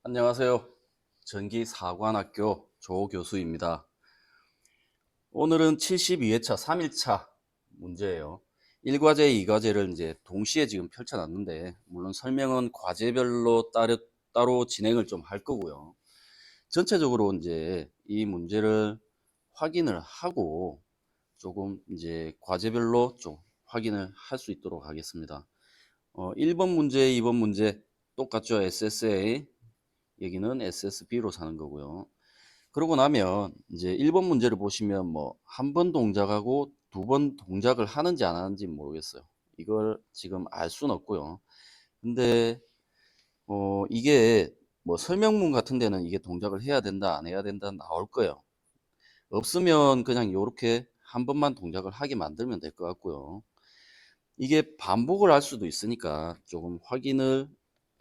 안녕하세요. 전기사관학교 조 교수입니다. 오늘은 72회차 3일차 문제예요. 1과제, 2과제를 이제 동시에 지금 펼쳐놨는데, 물론 설명은 과제별로 따로 진행을 좀 할 거고요. 전체적으로 이제 이 문제를 확인을 하고 조금 이제 과제별로 좀 확인을 할 수 있도록 하겠습니다. 1번 문제, 2번 문제 똑같죠. SSA. 여기는 SSB로 사는 거고요. 그러고 나면 이제 1번 문제를 보시면 뭐 한 번 동작하고 두 번 동작을 하는지 안 하는지 모르겠어요. 이걸 지금 알 수는 없고요. 근데 이게 뭐 설명문 같은 데는 이게 동작을 해야 된다 안 해야 된다 나올 거예요. 없으면 그냥 이렇게 한 번만 동작을 하게 만들면 될 것 같고요. 이게 반복을 할 수도 있으니까 조금 확인을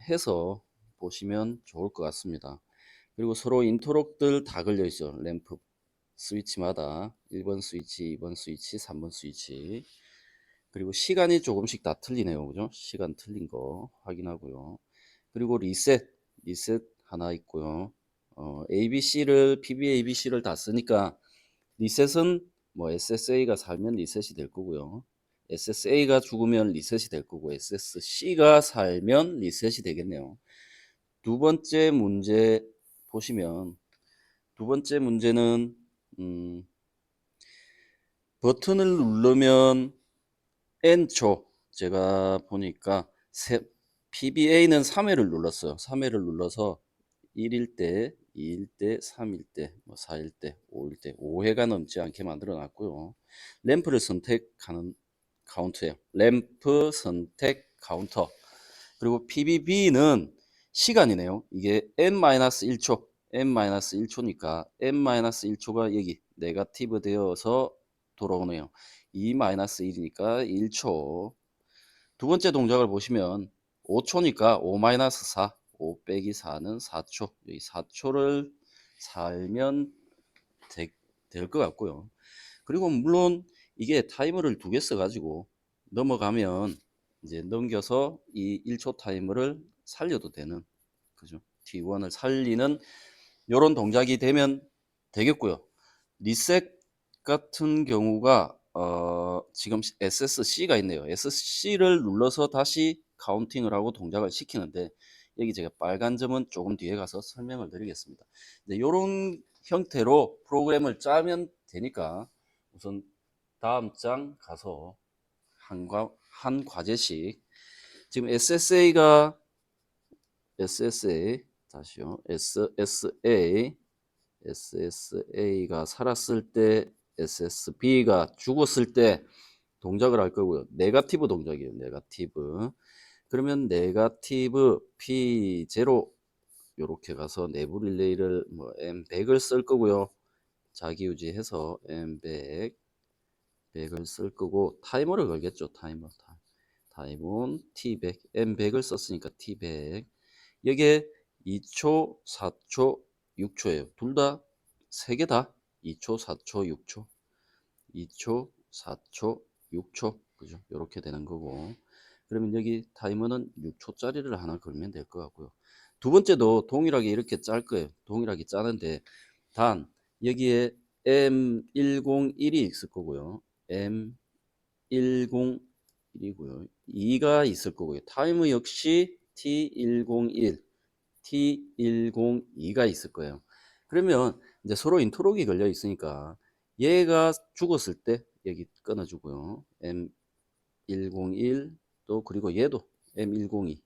해서 보시면 좋을 것 같습니다. 그리고 서로 인터록들 다 걸려 있어. 램프 스위치마다 1번 스위치, 2번 스위치, 3번 스위치. 그리고 시간이 조금씩 다 틀리네요. 그죠? 시간 틀린 거 확인하고요. 그리고 리셋 하나 있고요. ABC를, PBABC를 다 쓰니까 리셋은 뭐 SSA가 살면 리셋이 될 거고요. SSA가 죽으면 리셋이 될 거고, SSC가 살면 리셋이 되겠네요. 두 번째 문제 보시면, 두 번째 문제는 버튼을 누르면 N초, 제가 보니까 PBA는 3회를 눌렀어요. 3회를 눌러서 1일 때, 2일 때, 3일 때, 뭐 4일 때, 5일 때, 5회가 넘지 않게 만들어 놨고요. 램프를 선택하는 카운트예요. 램프 선택 카운터. 그리고 PBB는 시간이네요. 이게 n-1초, n-1초니까 n-1초가 여기 네거티브 되어서 돌아오네요. 2-1이니까 1초. 두 번째 동작을 보시면 5초니까 5-4, 5 빼기 4는 4초. 여기 4초를 살면 될 것 같고요. 그리고 물론 이게 타이머를 두 개 써가지고 넘어가면 이제 넘겨서 이 1초 타이머를 살려도 되는, 그죠? T1을 살리는 이런 동작이 되면 되겠고요. 리셋 같은 경우가 지금 SSC가 있네요. SC를 눌러서 다시 카운팅을 하고 동작을 시키는데, 여기 제가 빨간 점은 조금 뒤에 가서 설명을 드리겠습니다. 이런 형태로 프로그램을 짜면 되니까 우선 다음 장 가서 한 과제씩, 지금 SSA 다시요. SSA가 살았을 때, SSB가 죽었을 때 동작을 할 거고요. 네거티브 동작이에요. 네거티브. 그러면 네거티브 P0 요렇게 가서 내부 릴레이를 뭐 M100을 쓸 거고요. 자기 유지해서 M100 100을 쓸 거고, 타이머를 걸겠죠. 타이머 T100 M100을 썼으니까 T100. 여기에 2초, 4초, 6초예요. 둘 다, 세 개 다 2초, 4초, 6초. 2초, 4초, 6초. 그죠? 이렇게 되는 거고. 그러면 여기 타이머는 6초짜리를 하나 걸면 될 것 같고요. 두 번째도 동일하게 이렇게 짤 거예요. 동일하게 짜는데, 단, 여기에 M101이 있을 거고요. M101이고요. 2가 있을 거고요. 타이머 역시 T101, T102가 있을 거예요. 그러면 이제 서로 인터록이 걸려 있으니까 얘가 죽었을 때 여기 끊어주고요. M101 또, 그리고 얘도 M102,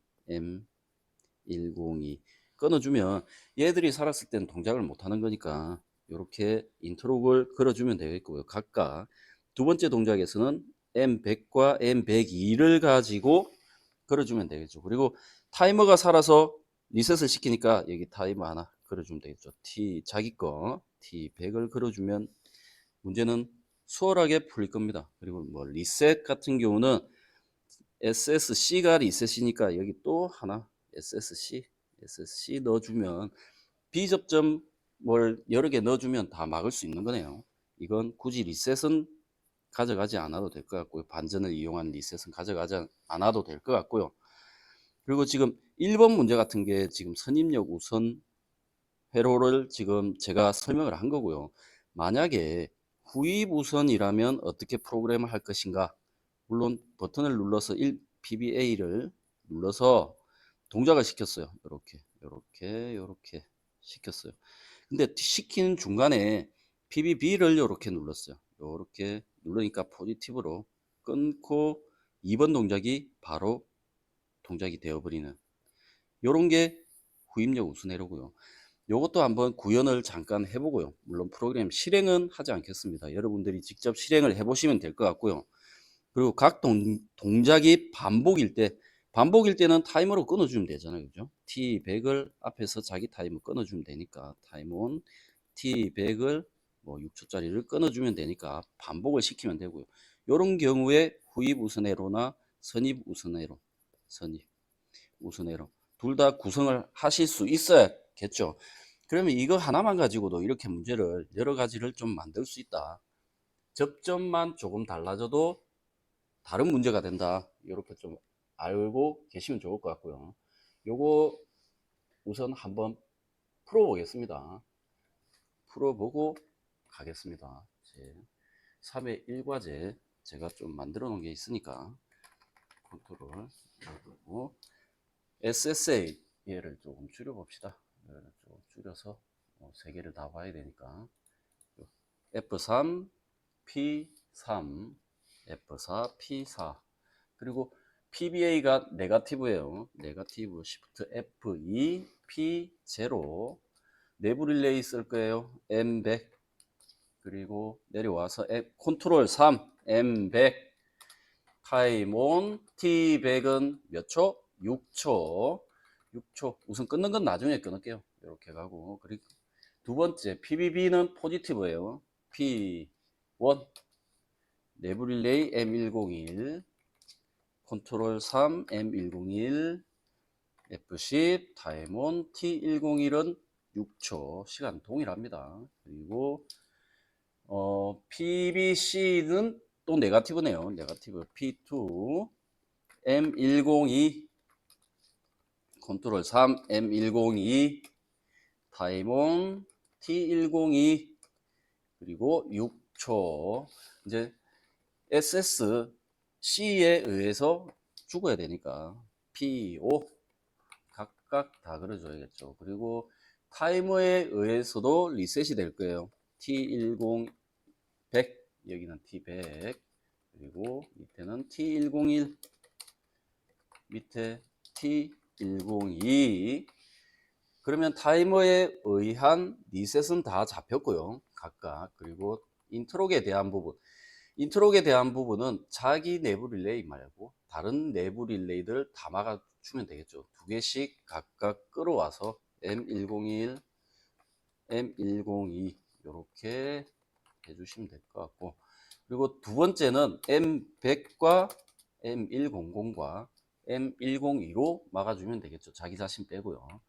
M102 끊어주면 얘들이 살았을 때는 동작을 못 하는 거니까 이렇게 인터록을 걸어주면 되겠고요. 각각 두 번째 동작에서는 M100과 M102를 가지고 걸어주면 되겠죠. 그리고 타이머가 살아서 리셋을 시키니까 여기 타이머 하나 걸어주면 되겠죠. 자기 거 T100을 걸어주면 문제는 수월하게 풀릴 겁니다. 그리고 뭐 리셋 같은 경우는 SSC가 리셋이니까 여기 또 하나 SSC 넣어주면, 비접점 뭘 여러 개 넣어주면 다 막을 수 있는 거네요. 이건 굳이 리셋은 가져가지 않아도 될 것 같고요. 반전을 이용한 리셋은 가져가지 않아도 될 것 같고요. 그리고 지금 1번 문제 같은 게 지금 선입력 우선 회로를 지금 제가 설명을 한 거고요. 만약에 후입 우선이라면 어떻게 프로그램을 할 것인가? 물론 버튼을 눌러서 PBA를 눌러서 동작을 시켰어요. 이렇게 시켰어요. 근데 시키는 중간에 PBB를 이렇게 눌렀어요. 이렇게 누르니까 포지티브로 끊고 2번 동작이 바로 동작이 되어버리는 이런 게 후입력 우선 회로고요. 이것도 한번 구현을 잠깐 해보고요. 물론 프로그램 실행은 하지 않겠습니다. 여러분들이 직접 실행을 해보시면 될 것 같고요. 그리고 각 동작이 반복일 때는 타이머로 끊어주면 되잖아요. 그죠? T100을 앞에서 자기 타이머 끊어주면 되니까 타임온 T100을 뭐 6초짜리를 끊어주면 되니까 반복을 시키면 되고요. 이런 경우에 후입 우선 회로나 선입 우선 회로, 둘 다 구성을 하실 수 있어야겠죠. 그러면 이거 하나만 가지고도 이렇게 문제를 여러 가지를 좀 만들 수 있다. 접점만 조금 달라져도 다른 문제가 된다. 이렇게 좀 알고 계시면 좋을 것 같고요. 요거 우선 한번 풀어보겠습니다. 풀어보고 가겠습니다. 3회 1과제 제가 좀 만들어 놓은 게 있으니까 컨트롤 누르고 SSA 얘를 조금 줄여봅시다. 얘를 좀 줄여서 3개를 다 봐야 되니까 F3, P3, F4, P4 그리고 PBA가 네거티브예요. 네거티브 시프트 F2, P0 내부 릴레이 쓸 거예요. M100 그리고 내려와서 컨트롤 3, M100 타임온 T100은 몇 초? 6초. 6초. 우선 끊는 건 나중에 끊을게요. 이렇게 가고. 그리고 두 번째 PBB는 포지티브예요. P1 내부 릴레이 M101 컨트롤 3 M101 F10 타임온 T101은 6초 시간 동일합니다. 그리고 PBC는 또 네거티브네요. 네거티브 P2 M102 컨트롤 3 M102 타임온 T102 그리고 6초 이제 SSC에 의해서 죽어야 되니까 P5 각각 다 그려줘야겠죠. 그리고 타이머에 의해서도 리셋이 될 거예요. T10 100 여기는 T100 그리고 밑에는 T101 밑에 T102 그러면 타이머에 의한 리셋은 다 잡혔고요. 각각 그리고 인트록에 대한 부분은 자기 내부 릴레이 말고 다른 내부 릴레이들 다 막아주면 되겠죠. 2개씩 각각 끌어와서 M101, M102 이렇게 해주시면 될 것 같고 그리고 두 번째는 M100과 M100과 M102로 막아주면 되겠죠. 자기 자신 빼고요.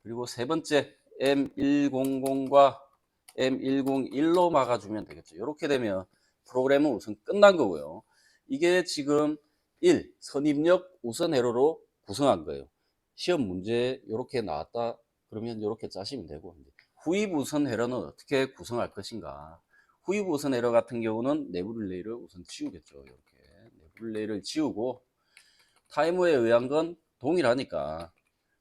그리고 세 번째 M100과 M101로 막아주면 되겠죠. 이렇게 되면 프로그램은 우선 끝난 거고요. 이게 지금 1. 선입력 우선 회로로 구성한 거예요. 시험 문제 이렇게 나왔다 그러면 이렇게 짜시면 되고 후입 우선 회로는 어떻게 구성할 것인가. 후입 우선 회로 같은 경우는 내부 릴레이를 우선 지우겠죠. 이렇게 내부 릴레이를 지우고 타이머에 의한 건 동일하니까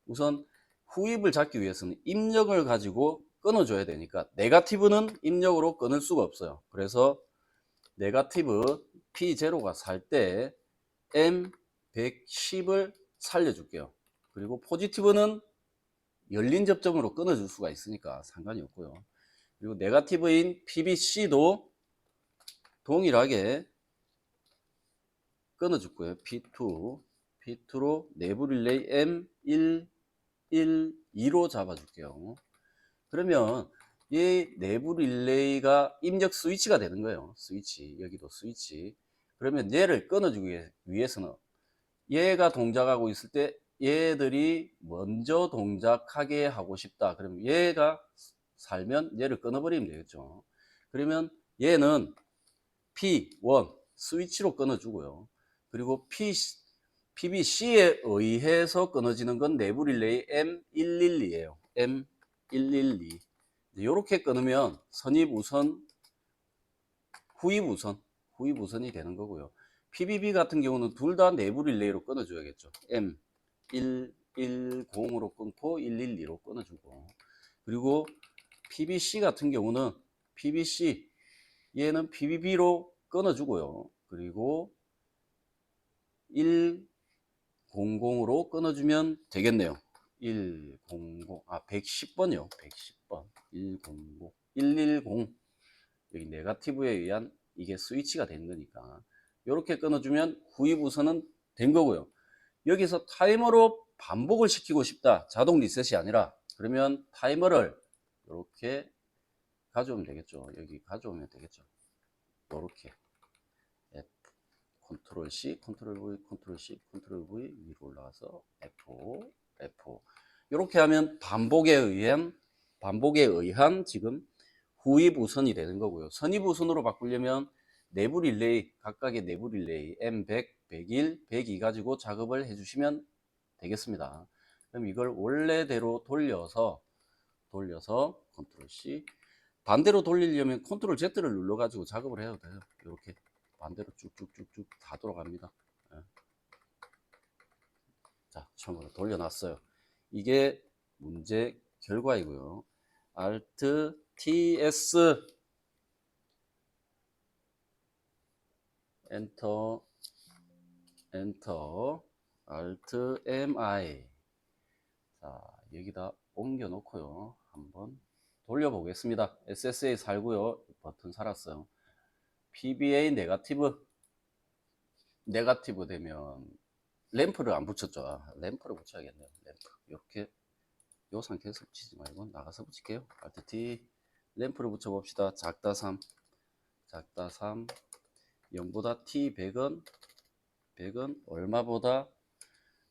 우선 후입을 잡기 위해서는 입력을 가지고 끊어줘야 되니까 네거티브는 입력으로 끊을 수가 없어요. 그래서 네거티브 P0가 살 때 M110을 살려줄게요. 그리고 포지티브는 열린 접점으로 끊어줄 수가 있으니까 상관이 없고요. 그리고 네거티브인 PBC도 동일하게 끊어줄 거예요. P2로 내부 릴레이 M1 1, 2로 잡아줄게요. 그러면 이 내부 릴레이가 입력 스위치가 되는 거예요. 스위치, 여기도 스위치. 그러면 얘를 끊어주기 위해서는 얘가 동작하고 있을 때 얘들이 먼저 동작하게 하고 싶다. 그러면 얘가 살면 얘를 끊어버리면 되겠죠. 그러면 얘는 P1 스위치로 끊어주고요. 그리고 PBC에 의해서 끊어지는 건 내부 릴레이 M112예요. M112. 이렇게 끊으면 선입 우선, 후입 우선, 후입 우선이 되는 거고요. PBB 같은 경우는 둘 다 내부 릴레이로 끊어줘야겠죠. M110으로 끊고 112로 끊어주고, 그리고 PBC 같은 경우는 PBC 얘는 PBB로 끊어주고요. 그리고 100으로 끊어주면 되겠네요. 110번이요. 110번. 100, 110. 여기 네거티브에 의한 이게 스위치가 된 거니까 이렇게 끊어주면 후입 우선은 된 거고요. 여기서 타이머로 반복을 시키고 싶다. 자동 리셋이 아니라 그러면 타이머를 이렇게 가져오면 되겠죠. 여기 가져오면 되겠죠. 이렇게 F, 컨트롤 C, 컨트롤 V, 컨트롤 C, 컨트롤 V 위로 올라가서 F, F. 이렇게 하면 반복에 의한 지금 후입 우선이 되는 거고요. 선입 우선으로 바꾸려면 내부 릴레이, 각각의 내부 릴레이 M100, 101, 102 가지고 작업을 해주시면 되겠습니다. 그럼 이걸 원래대로 돌려서 컨트롤 C, 반대로 돌리려면 컨트롤 Z를 눌러 가지고 작업을 해도 돼요. 이렇게 반대로 쭉쭉쭉쭉 다 돌아갑니다. 자, 처음으로 돌려놨어요. 이게 문제 결과이고요. Alt TS 엔터 Alt MI. 자, 여기다 옮겨 놓고요. 한번 돌려 보겠습니다. SSA 살고요. 버튼 살았어요. PBA 네거티브 되면 램프를 안 붙였죠. 램프를 붙여야겠네요. 램프. 이렇게 요 상태에서 붙이지 말고 나가서 붙일게요. Alt T. 램프를 붙여 봅시다. 작다 3. 0보다 T100은 얼마보다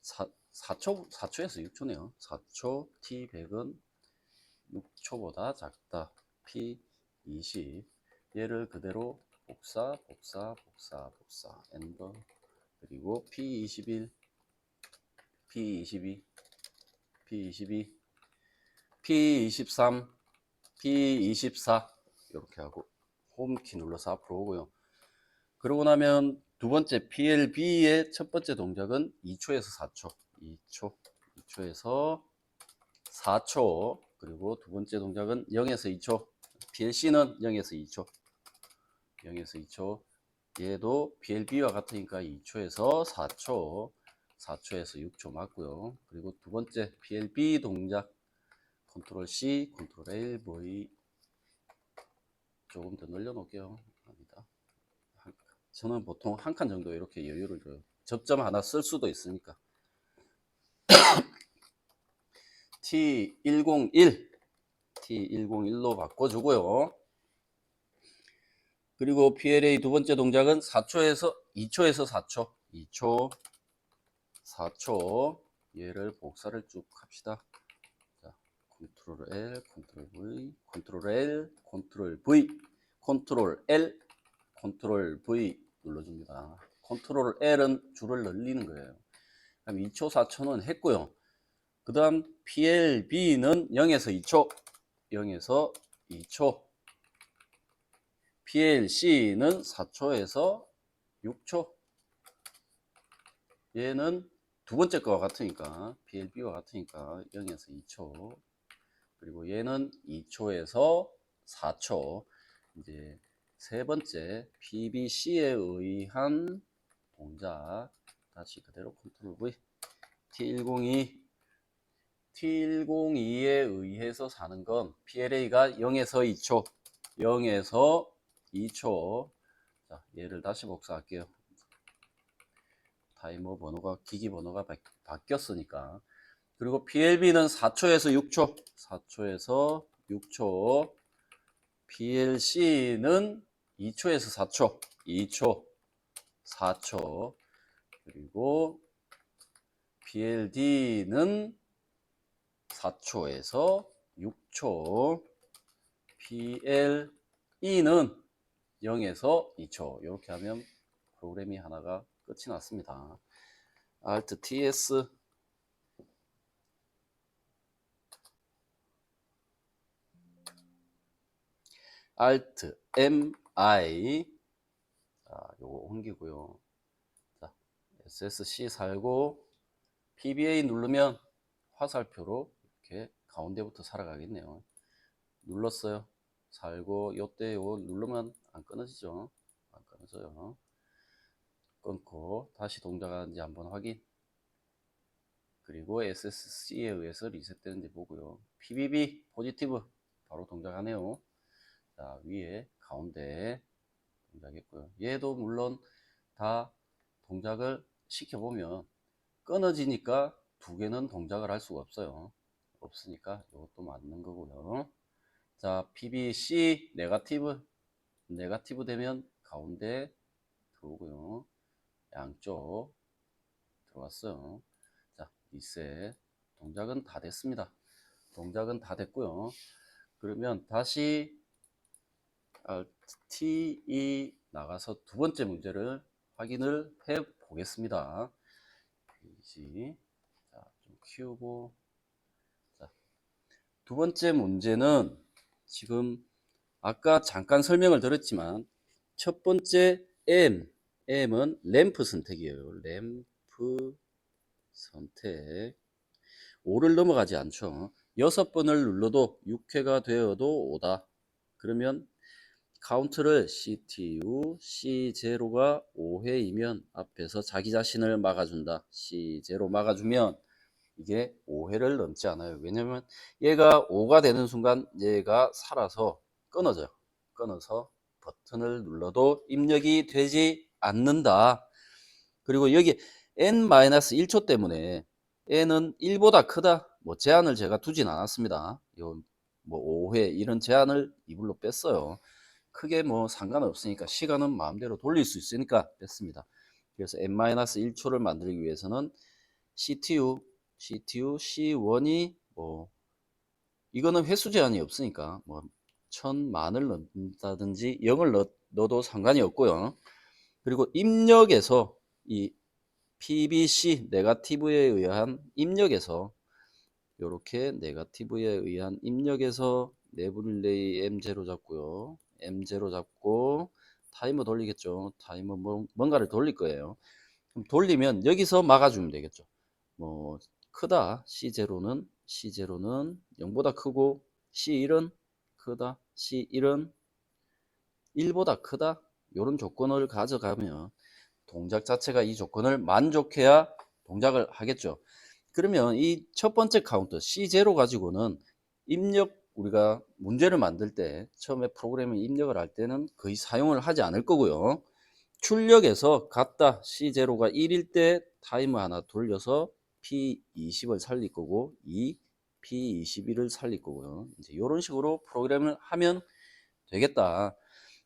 4초에서 6초네요. 4초 T100은 6초보다 작다. P20. 얘를 그대로 복사 엔터. 그리고 P21, P22, P23, P24 이렇게 하고 홈키 눌러서 앞으로 오고요. 그러고 나면 두 번째 PLB의 첫 번째 동작은 2초에서 4초. 2초에서 4초. 그리고 두 번째 동작은 0에서 2초. PLC는 0에서 2초. 0에서 2초. 얘도 PLB와 같으니까 2초에서 4초. 4초에서 6초 맞고요. 그리고 두 번째 PLB 동작 컨트롤 C, 컨트롤 L, V 조금 더 늘려 놓을게요. 아니다. 저는 보통 한 칸 정도 이렇게 여유를 줘요. 접점 하나 쓸 수도 있으니까. T101로 바꿔주고요. 그리고 PLA 두 번째 동작은 2초에서 4초. 4초. 얘를 복사를 쭉 합시다. 자, 컨트롤 L, 컨트롤 V, 컨트롤 L, 컨트롤 V, 컨트롤 L, 컨트롤 V 눌러줍니다. 컨트롤 L은 줄을 늘리는 거예요. 그럼 2초, 4초는 했고요. 그 다음 PLB는 0에서 2초, 0에서 2초. PLC는 4초에서 6초. 얘는 두 번째 거와 같으니까, PLB와 같으니까 0에서 2초. 그리고 얘는 2초에서 4초. 이제 세 번째 PBC에 의한 동작. 다시 그대로 컨트롤 V. T102에 의해서 사는 건 PLA가 0에서 2초. 0에서 2초. 자, 얘를 다시 복사할게요. 타이머 번호가, 기기 번호가 바뀌었으니까. 그리고 PLB는 4초에서 6초. 4초에서 6초. PLC는 2초에서 4초. 2초. 4초. 그리고 PLD는 4초에서 6초. PLE는 0에서 2초. 이렇게 하면 프로그램이 하나가 끝이 났습니다. Alt TS Alt MI 자, 요거 옮기고요. 자, SSC 살고 PBA 누르면 화살표로 이렇게 가운데부터 살아가겠네요. 눌렀어요. 살고 요때 요거 누르면 안 끊어지죠. 안 끊어져요. 끊고 다시 동작하는지 한번 확인. 그리고 SSC에 의해서 리셋되는지 보고요. PBB 포지티브 바로 동작하네요. 자, 위에 가운데 동작했고요. 얘도 물론 다 동작을 시켜보면 끊어지니까 두 개는 동작을 할 수가 없어요. 없으니까 이것도 맞는 거고요. 자, PBC 네가티브 되면 가운데 들어오고요. 양쪽 들어왔어요. 자, 리셋. 동작은 다 됐습니다. 동작은 다 됐고요. 그러면 다시 T 나가서 두 번째 문제를 확인을 해 보겠습니다. 자, 좀 키우고. 자, 두 번째 문제는 지금 아까 잠깐 설명을 드렸지만 첫 번째 M은 램프 선택이에요. 램프 선택. 5를 넘어가지 않죠. 6번을 눌러도 6회가 되어도 5다. 그러면 카운트를 CTU C0가 5회이면 앞에서 자기 자신을 막아준다. C0 막아주면 이게 5회를 넘지 않아요. 왜냐면 얘가 5가 되는 순간 얘가 살아서 끊어져요. 끊어서 버튼을 눌러도 입력이 되지 않는다. 그리고 여기 n-1초 때문에 n은 1보다 크다. 뭐 제한을 제가 두진 않았습니다. 요 뭐 5회 이런 제한을 이불로 뺐어요. 크게 뭐 상관없으니까 시간은 마음대로 돌릴 수 있으니까 뺐습니다. 그래서 n-1초를 만들기 위해서는 CTU C1이 뭐 이거는 횟수 제한이 없으니까 뭐 1000만을 넣는다든지 0을 넣어도 상관이 없고요. 그리고 입력에서 이 PBC 네거티브에 의한 입력에서 이렇게 네거티브에 의한 입력에서 내부 릴레이 M0 잡고요. M0 잡고 타이머 돌리겠죠. 타이머 뭔가를 돌릴 거예요. 그럼 돌리면 여기서 막아주면 되겠죠. 뭐 크다 C0는 0보다 크고 C1은 크다 C1은 1보다 크다 이런 조건을 가져가면 동작 자체가 이 조건을 만족해야 동작을 하겠죠. 그러면 이 첫 번째 카운터 C0 가지고는 입력 우리가 문제를 만들 때 처음에 프로그램을 입력을 할 때는 거의 사용을 하지 않을 거고요. 출력에서 같다 C0가 1일 때 타이머 하나 돌려서 P20을 살릴 거고 이 P21을 살릴 거고요. 이제 이런 식으로 프로그램을 하면 되겠다.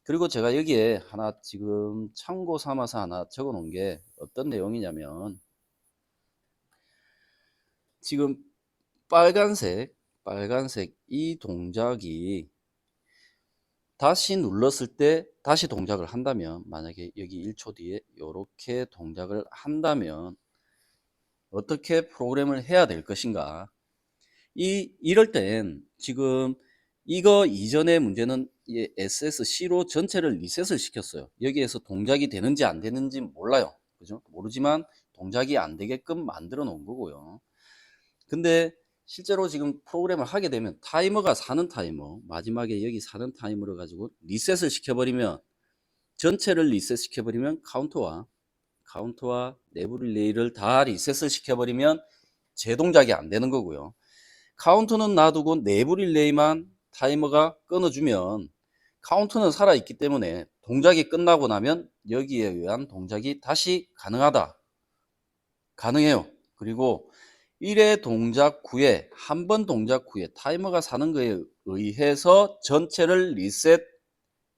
그리고 제가 여기에 하나 지금 참고 삼아서 하나 적어 놓은 게 어떤 내용이냐면 지금 빨간색 이 동작이 다시 눌렀을 때 다시 동작을 한다면 만약에 여기 1초 뒤에 이렇게 동작을 한다면 어떻게 프로그램을 해야 될 것인가. 이럴 땐 지금 이거 이전의 문제는 SSC로 전체를 리셋을 시켰어요. 여기에서 동작이 되는지 안 되는지 몰라요. 그죠? 모르지만 동작이 안 되게끔 만들어 놓은 거고요. 근데 실제로 지금 프로그램을 하게 되면 타이머가 사는 타이머, 마지막에 여기 사는 타이머를 가지고 리셋을 시켜버리면 전체를 리셋 시켜버리면 카운터와 내부 릴레이를 다 리셋을 시켜버리면 재동작이 안 되는 거고요. 카운트는 놔두고 내부 릴레이만 타이머가 끊어주면 카운트는 살아있기 때문에 동작이 끝나고 나면 여기에 의한 동작이 다시 가능해요. 그리고 1회 동작 후에 한 번 동작 후에 타이머가 사는 거에 의해서 전체를 리셋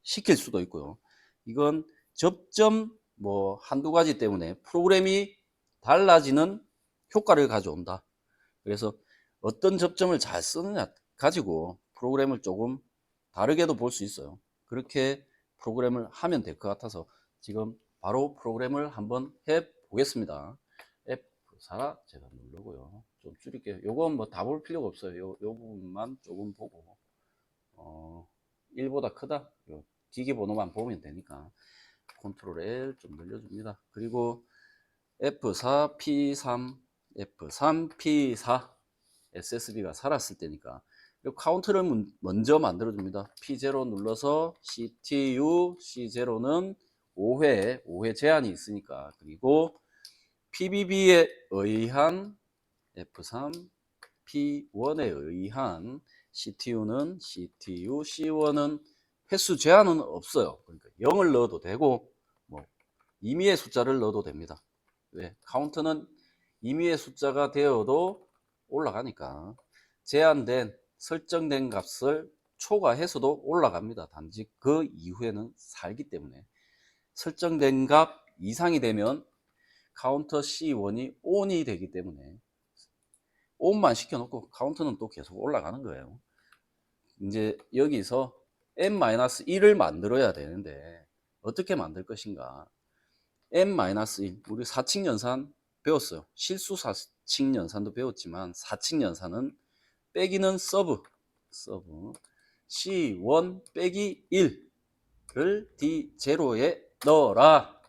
시킬 수도 있고요. 이건 접점 뭐 한두 가지 때문에 프로그램이 달라지는 효과를 가져온다. 그래서 어떤 접점을 잘 쓰느냐 가지고 프로그램을 조금 다르게도 볼 수 있어요. 그렇게 프로그램을 하면 될 것 같아서 지금 바로 프로그램을 한번 해 보겠습니다. F4 제가 누르고요. 좀 줄일게요. 요건 뭐 다 볼 필요가 없어요. 요 부분만 조금 보고 1보다 크다. 요 기기 번호만 보면 되니까 컨트롤 L 좀 늘려줍니다. 그리고 F4 P3 F3 P4 SSB가 살았을 때니까 이 카운트를 먼저 만들어 줍니다. P0 눌러서 CTU C0는 5회 제한이 있으니까, 그리고 PBB에 의한 F3 P1에 의한 CTU는 CTU C1은 횟수 제한은 없어요. 그러니까 0을 넣어도 되고 뭐 임의의 숫자를 넣어도 됩니다. 왜? 카운트는 임의의 숫자가 되어도 올라가니까 제한된 설정된 값을 초과해서도 올라갑니다. 단지 그 이후에는 살기 때문에 설정된 값 이상이 되면 카운터 C1이 ON이 되기 때문에 ON만 시켜놓고 카운트는 또 계속 올라가는 거예요. 이제 여기서 n-1을 만들어야 되는데 어떻게 만들 것인가. n-1 우리 사칙 연산 배웠어요. 실수 사칙 연산도 배웠지만 사칙 연산은 빼기는 서브 C1 빼기 1을 D0에 넣어라.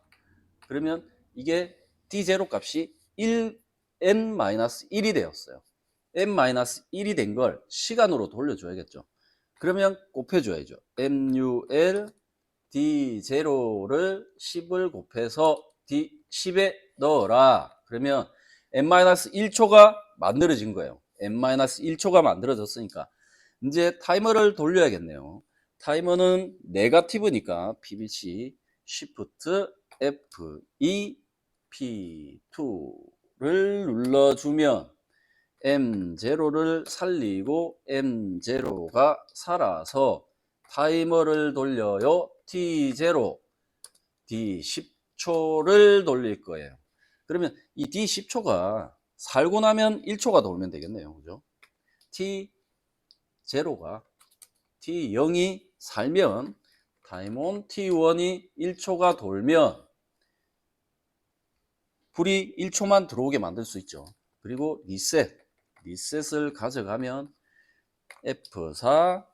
그러면 이게 D0 값이 1n-1이 되었어요. n-1이 된 걸 시간으로 돌려줘야겠죠. 그러면 곱해줘야죠. MUL D0를 10을 곱해서 D10에 넣어라. 그러면 n-1초가 만들어진 거예요. n-1초가 만들어졌으니까 이제 타이머를 돌려야겠네요. 타이머는 네거티브니까 PBC Shift F2 P2를 눌러주면 M0를 살리고 M0가 살아서 타이머를 돌려요. T0 D10초를 돌릴 거예요. 그러면 이 D10초가 살고 나면 1초가 돌면 되겠네요. 그죠? T0가 T0이 살면 타임온 T1이 1초가 돌면 불이 1초만 들어오게 만들 수 있죠. 그리고 리셋을 가져가면 F4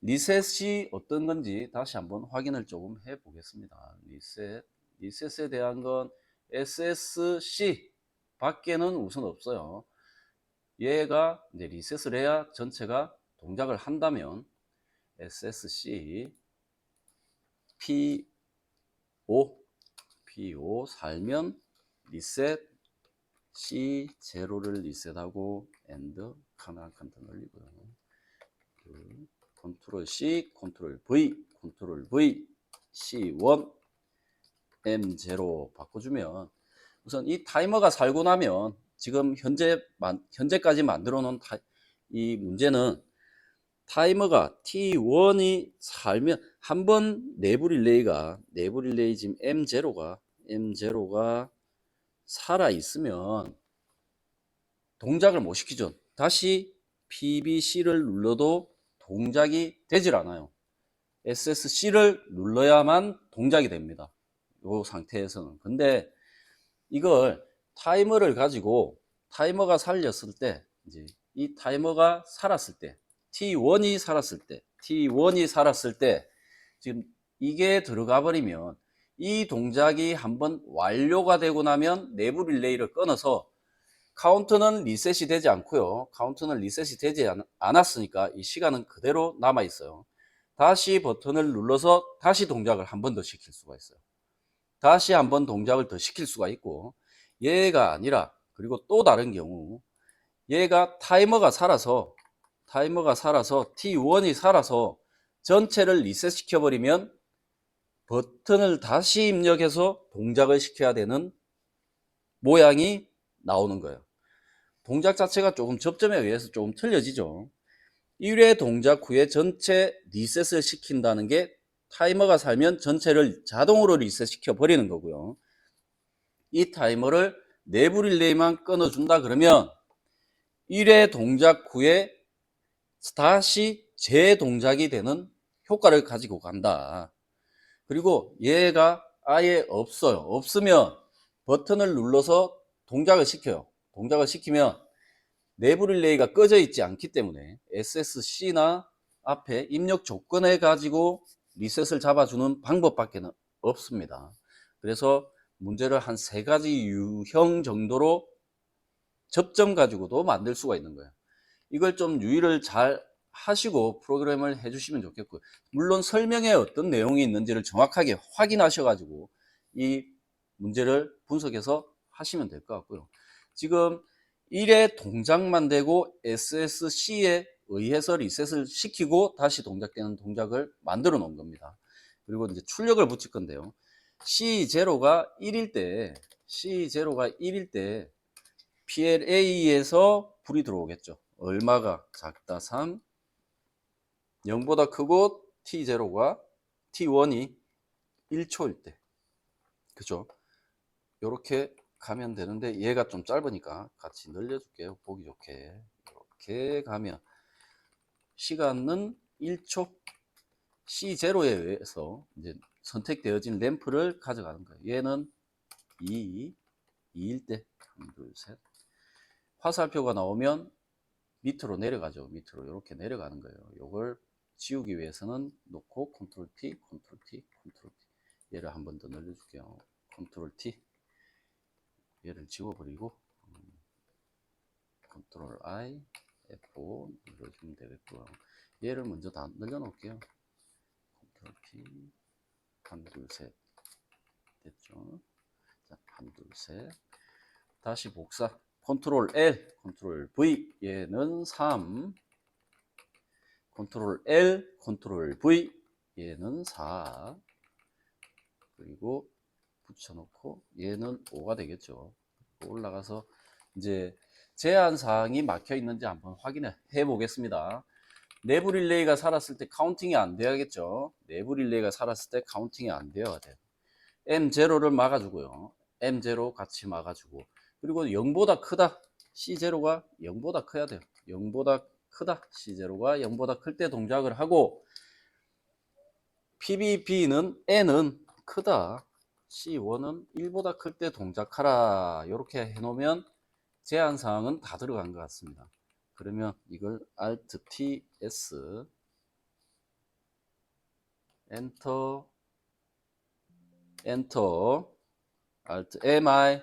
리셋이 어떤 건지 다시 한번 확인을 조금 해 보겠습니다. 리셋에 대한 건 SSC 밖에는 우선 없어요. 얘가 이제 리셋을 해야 전체가 동작을 한다면 SSC P5 살면 리셋 C0를 리셋하고 엔드 카메라 컨트롤 올리고요. 컨트롤 C, 컨트롤 V, C1, M0 바꿔주면 우선 이 타이머가 살고 나면 지금 현재까지 만들어 놓은 이 문제는 타이머가 T1이 살면 한번 내부 릴레이 지금 M0가 살아 있으면 동작을 못 시키죠. 다시 PBC를 눌러도 동작이 되질 않아요. SSC를 눌러야만 동작이 됩니다. 이 상태에서는. 근데 이걸 타이머를 가지고 타이머가 살렸을 때, 이제 이 타이머가 살았을 때, T1이 살았을 때, 지금 이게 들어가 버리면 이 동작이 한번 완료가 되고 나면 내부 릴레이를 끊어서 카운트는 리셋이 되지 않고요. 카운트는 리셋이 되지 않았으니까 이 시간은 그대로 남아 있어요. 다시 버튼을 눌러서 다시 동작을 한 번 더 시킬 수가 있어요. 다시 한 번 동작을 더 시킬 수가 있고, 얘가 아니라, 그리고 또 다른 경우 얘가 타이머가 살아서 T1이 살아서 전체를 리셋 시켜버리면 버튼을 다시 입력해서 동작을 시켜야 되는 모양이 나오는 거예요. 동작 자체가 조금 접점에 의해서 조금 틀려지죠. 1회 동작 후에 전체 리셋을 시킨다는 게 타이머가 살면 전체를 자동으로 리셋 시켜 버리는 거고요. 이 타이머를 내부 릴레이만 끊어준다 그러면 1회 동작 후에 다시 재동작이 되는 효과를 가지고 간다. 그리고 얘가 아예 없어요. 없으면 버튼을 눌러서 동작을 시켜요. 동작을 시키면 내부 릴레이가 꺼져 있지 않기 때문에 SSC나 앞에 입력 조건에 가지고 리셋을 잡아주는 방법밖에 없습니다. 그래서 문제를 한 3가지 유형 정도로 접점 가지고도 만들 수가 있는 거예요. 이걸 좀 유의를 잘 하시고 프로그램을 해주시면 좋겠고요. 물론 설명에 어떤 내용이 있는지를 정확하게 확인하셔 가지고 이 문제를 분석해서 하시면 될 것 같고요. 지금 1의 동작만 되고 SSC에 의해서 리셋을 시키고 다시 동작되는 동작을 만들어 놓은 겁니다. 그리고 이제 출력을 붙일 건데요. C0가 1일 때 PLA에서 불이 들어오겠죠. 얼마가 작다 3, 0보다 크고 T0가 T1이 1초일 때. 그죠? 요렇게 가면 되는데 얘가 좀 짧으니까 같이 늘려줄게요. 보기 좋게. 이렇게 가면 시간은 1초. C0에 의해서 이제 선택되어진 램프를 가져가는 거예요. 얘는 2일 때. 1, 2, 셋. 화살표가 나오면 밑으로 내려가죠. 밑으로 이렇게 내려가는 거예요. 요걸 지우기 위해서는 놓고 컨트롤 T, 컨트롤 T, 컨트롤 T. 얘를 한 번 더 늘려줄게요. 컨트롤 T. 얘를 지워버리고 컨트롤 I, F5 눌러주면 되겠고요. 얘를 먼저 다 늘려놓을게요. 컨트롤 T, 한, 둘, 셋. 됐죠? 자, 한, 둘, 셋. 다시 복사. 컨트롤 L, 컨트롤 V. 얘는 3. 컨트롤 L, 컨트롤 V. 얘는 4. 그리고 붙여놓고 얘는 5가 되겠죠. 올라가서 이제 제한 사항이 막혀 있는지 한번 확인해 보겠습니다. 내부 릴레이가 살았을 때 카운팅이 안 돼야겠죠. 내부 릴레이가 살았을 때 카운팅이 안 돼야 돼요. M0를 막아주고요. M0 같이 막아주고, 그리고 0보다 크다. C0가 0보다 커야 돼요. 0보다 크다. C0가 0보다 클 때 동작을 하고, PBB는 N은 크다. C1은 1보다 클 때 동작하라. 이렇게 해놓으면 제한사항은 다 들어간 것 같습니다. 그러면 이걸 Alt T S 엔터 Alt MI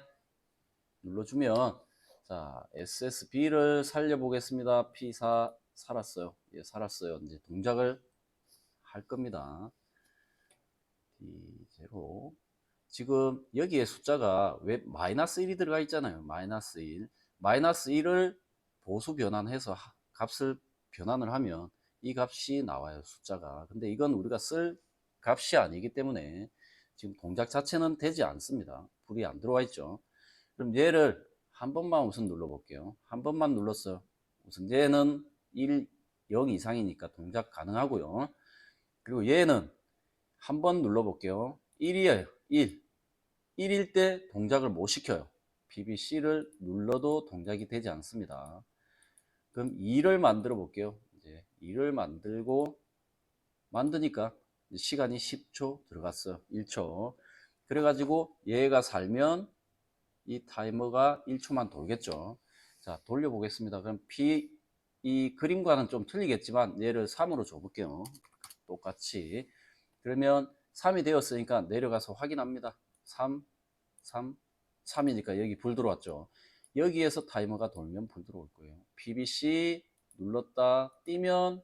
눌러주면, 자, SSB를 살려보겠습니다. P4 살았어요. 예, 살았어요. 이제 동작을 할 겁니다. D0. 지금 여기에 숫자가 왜 마이너스 1이 들어가 있잖아요. 마이너스 1. 마이너스 1을 보수 변환해서 값을 변환을 하면 이 값이 나와요. 숫자가. 근데 이건 우리가 쓸 값이 아니기 때문에 지금 동작 자체는 되지 않습니다. 불이 안 들어와 있죠. 그럼 얘를 한 번만 우선 눌러 볼게요. 한 번만 눌렀어요. 우선 얘는 1, 0 이상이니까 동작 가능하고요. 그리고 얘는 한 번 눌러 볼게요. 1이에요. 1. 1일 때 동작을 못 시켜요. PBC를 눌러도 동작이 되지 않습니다. 그럼 2를 만들어 볼게요. 이제 2를 만드니까 시간이 10초 들어갔어요. 1초. 그래가지고 얘가 살면 이 타이머가 1초만 돌겠죠. 자, 돌려보겠습니다. 그럼 이 그림과는 좀 틀리겠지만 얘를 3으로 줘볼게요. 똑같이. 그러면 3이 되었으니까 내려가서 확인합니다. 3, 3이니까 여기 불 들어왔죠. 여기에서 타이머가 돌면 불 들어올 거예요. PBC 눌렀다 띄면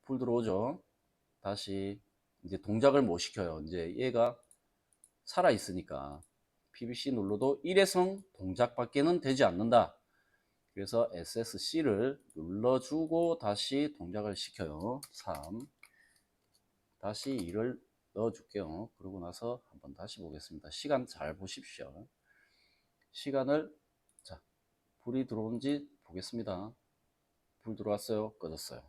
불 들어오죠. 다시 이제 동작을 못 시켜요. 이제 얘가 살아 있으니까 PBC 눌러도 일회성 동작밖에는 되지 않는다. 그래서 SSC를 눌러주고 다시 동작을 시켜요. 3. 다시 2를 넣어줄게요. 그러고 나서 한번 다시 보겠습니다. 시간 잘 보십시오. 시간을, 자, 불이 들어온지 보겠습니다. 불 들어왔어요? 꺼졌어요.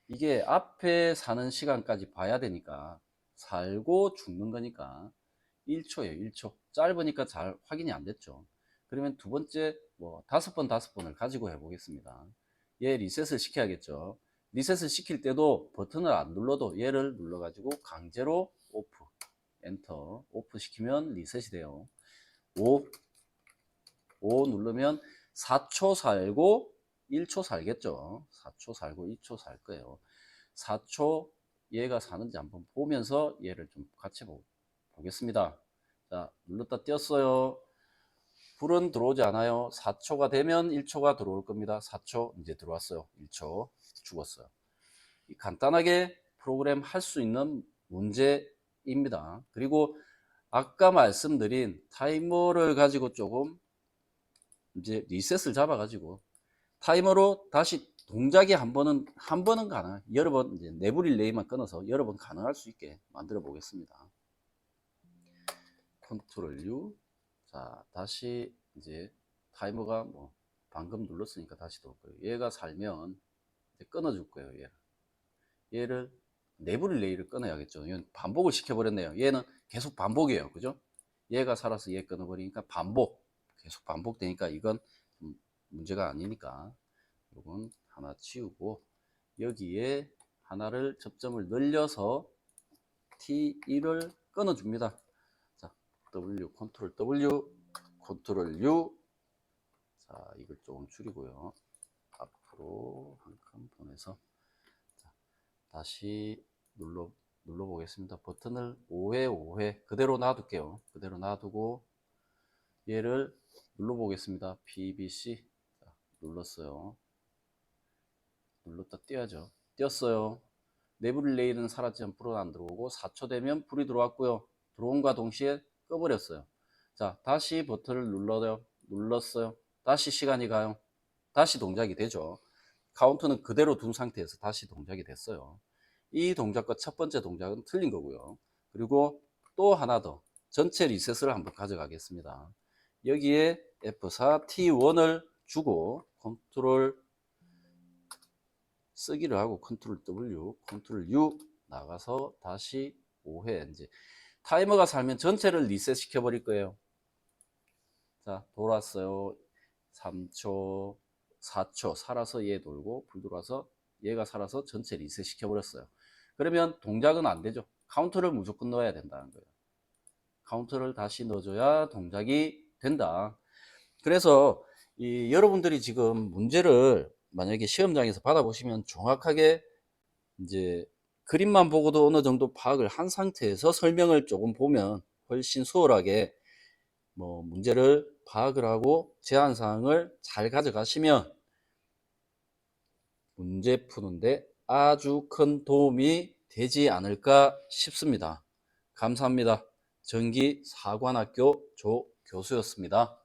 이게 앞에 사는 시간까지 봐야 되니까, 살고 죽는 거니까 1초예요. 1초. 짧으니까 잘 확인이 안 됐죠. 그러면 두 번째 뭐 5번을 가지고 해보겠습니다. 얘 리셋을 시켜야겠죠. 리셋을 시킬 때도 버튼을 안 눌러도 얘를 눌러가지고 강제로 오프, 엔터, 오프 시키면 리셋이 돼요. 5, 5 누르면 4초 살고 1초 살겠죠. 4초 살고 2초 살 거예요. 4초 얘가 사는지 한번 보면서 얘를 좀 같이 보겠습니다. 자, 눌렀다 띄었어요. 불은 들어오지 않아요. 4초가 되면 1초가 들어올 겁니다. 4초 이제 들어왔어요. 1초 죽었어요. 간단하게 프로그램 할 수 있는 문제입니다. 그리고 아까 말씀드린 타이머를 가지고 조금 이제 리셋을 잡아가지고 타이머로 다시 동작이 한 번은 가능. 여러 번 이제 내부 릴레이만 끊어서 여러 번 가능할 수 있게 만들어 보겠습니다. 컨트롤 U. 자, 다시 이제 타이머가 뭐 방금 눌렀으니까 다시 돌 거예요. 얘가 살면 이제 끊어줄 거예요. 얘를 내부 릴레이를 끊어야겠죠. 이건 반복을 시켜버렸네요. 얘는 계속 반복이에요. 그죠? 얘가 살아서 얘 끊어버리니까 계속 반복되니까 이건 좀 문제가 아니니까 이건 하나 치우고 여기에 하나를 접점을 늘려서 T1을 끊어줍니다. 자, W, 컨트롤 W, 컨트롤 U. 자, 이걸 조금 줄이고요. 앞으로 한 칸 보내서 다시 눌러 보겠습니다. 버튼을 5회 5회 그대로 놔둘게요. 그대로 놔두고 얘를 눌러 보겠습니다. PBC. 자, 눌렀어요. 눌렀다 띄어야죠. 띄었어요. 내부 릴레이는 살았지만 불은 안 들어오고 4초 되면 불이 들어왔고요. 들어온과 동시에 꺼버렸어요. 자, 다시 버튼을 눌렀어요. 다시 시간이 가요. 다시 동작이 되죠. 카운트는 그대로 둔 상태에서 다시 동작이 됐어요. 이 동작과 첫 번째 동작은 틀린 거고요. 그리고 또 하나 더 전체 리셋을 한번 가져가겠습니다. 여기에 F4 T1을 주고 컨트롤 쓰기를 하고 컨트롤 W, 컨트롤 U 나가서 다시 5회 이제 타이머가 살면 전체를 리셋 시켜 버릴 거예요. 자, 돌았어요. 3초, 4초 살아서 얘 돌고 불 들어와서 얘가 살아서 전체 리셋 시켜 버렸어요. 그러면 동작은 안 되죠. 카운트를 무조건 넣어야 된다는 거예요. 카운트를 다시 넣어줘야 동작이 된다. 그래서 여러분들이 지금 문제를 만약에 시험장에서 받아보시면 정확하게 이제 그림만 보고도 어느 정도 파악을 한 상태에서 설명을 조금 보면 훨씬 수월하게 뭐 문제를 파악을 하고 제한 사항을 잘 가져가시면 문제 푸는데 아주 큰 도움이 되지 않을까 싶습니다. 감사합니다. 전기사관학교 조 교수였습니다.